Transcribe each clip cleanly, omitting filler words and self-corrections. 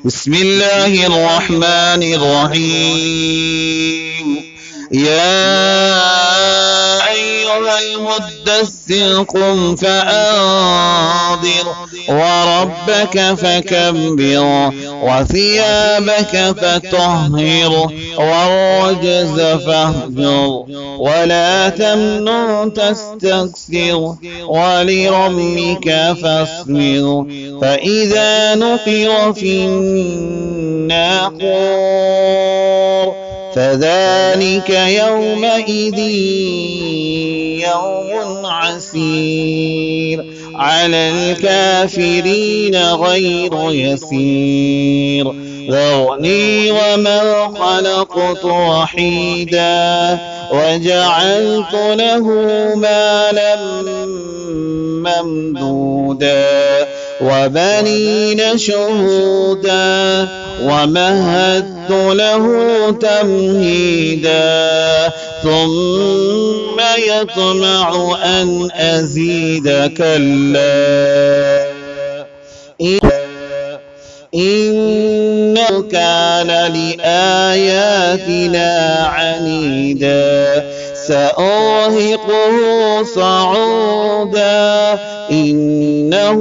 بسم الله الرحمن الرحيم. يا أيها المدثر قم فأنذر وربك فكبر وثيابك فطهر والرجز فاهجر ولا تمنن تستكثر ولربك فاصبر فإذا نقر في الناقور فذلك يومئذ يوم عسير على الكافرين غير يسير. ذرني ومن خلقت وحيدا وجعلت له مالا ممدودا وبنين شهودا ومهدت له تمهيدا ثم يطمع أن أزيد كلا إنه كان لآياتنا عنيدا سأرهقه صعودا إنه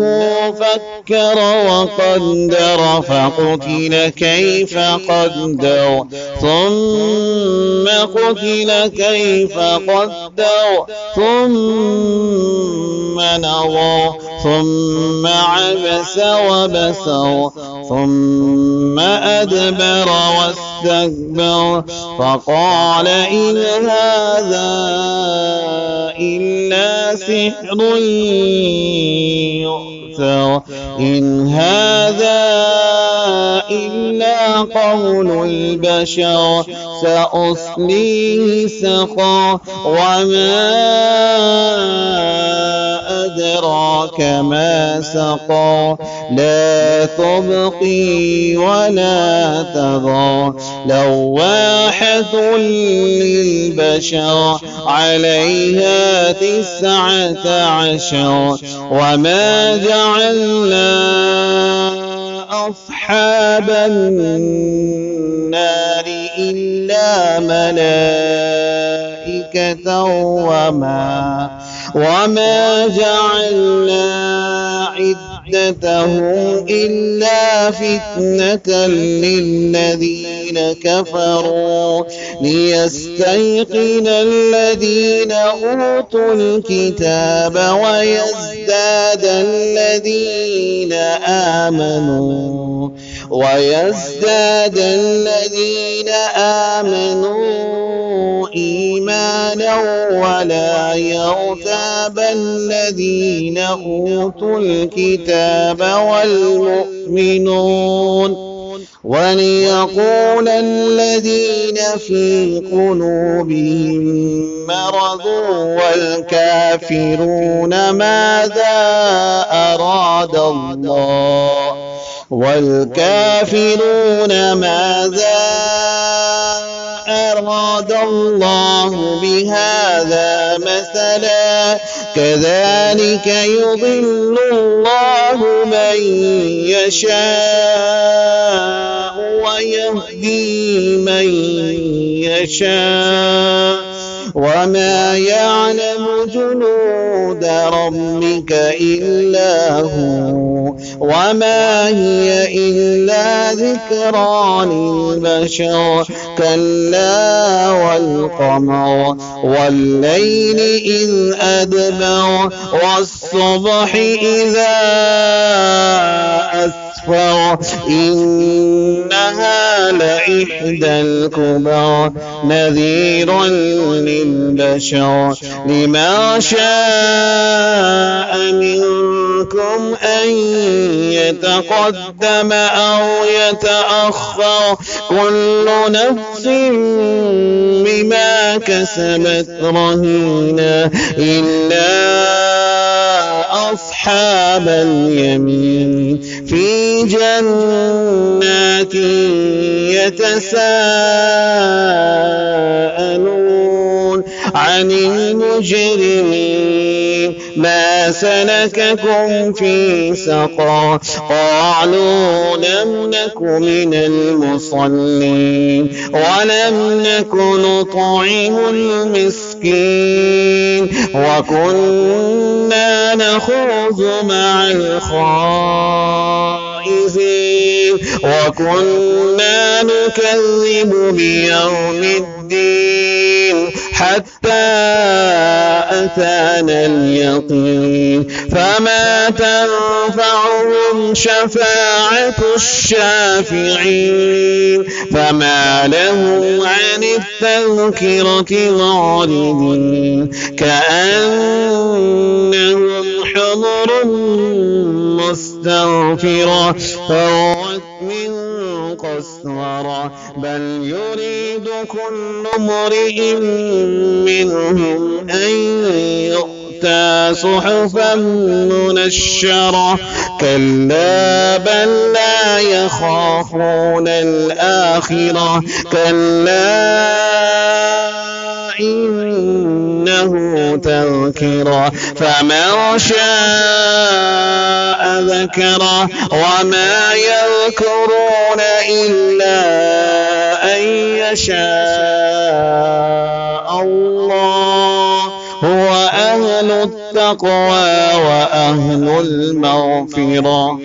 فكر وقدر فقتل كيف قدر ثم قتل كيف قدر ثم نظر ثم عبس وبسر ثم أدبر واستكبر فقال إن هذا إلا سحر يؤثر إن هذا إلا قول البشر سأصليه سقر وما أدراك ما سقر لا تبقي ولا تذر لواحة للبشر عليها 19 وما جعلنا أصحاب النار إلا ملائكة وما جعلنا عدتهم إلا فتنة للذين كفروا ليستيقن الذين أوتوا الكتاب ويزداد الذين آمنوا إيمانا ولا يرتاب الذين أوتوا الكتاب والمؤمنون وليقول الذين في قلوبهم مرض والكافرون ماذا أراد الله بهذا مثلا كذلك يضل الله من يشاء ويهدي من يشاء وما يعلم جنود ربك إلا هو وما هي إلا ذكرى للبشر كلا والقمر والليل إذ أدبر والصبح إذا أسفر إنها لإحدى الكبر نذير للبشر لمن شاء منكم أن يتقدم أو يتأخر كل نفس بما كسبت رهينة إلا أصحاب اليمين في جنات يتساءلون عن المجرمين ما سلككم في سقر قالوا لم نك من المصلين ولم نك نطعم المسكين وكنا نخوض مع الخائضين وكنا نكذب بيوم الدين حتى أتانا اليقين فما تنفعهم شفاعة الشافعين فما لهم عن التذكرة معرضين كأنهم حمر مستنفرة فرت من قسورة بل يريد كل امرئ منهم أن يؤتى صحفا منشرة كلا بل لا يخافون الآخرة كلا إنه تذكرة فمن شاء ذكره وما يذكرون إلا أن يشاء الله هو أهل التقوى وأهل المغفرة.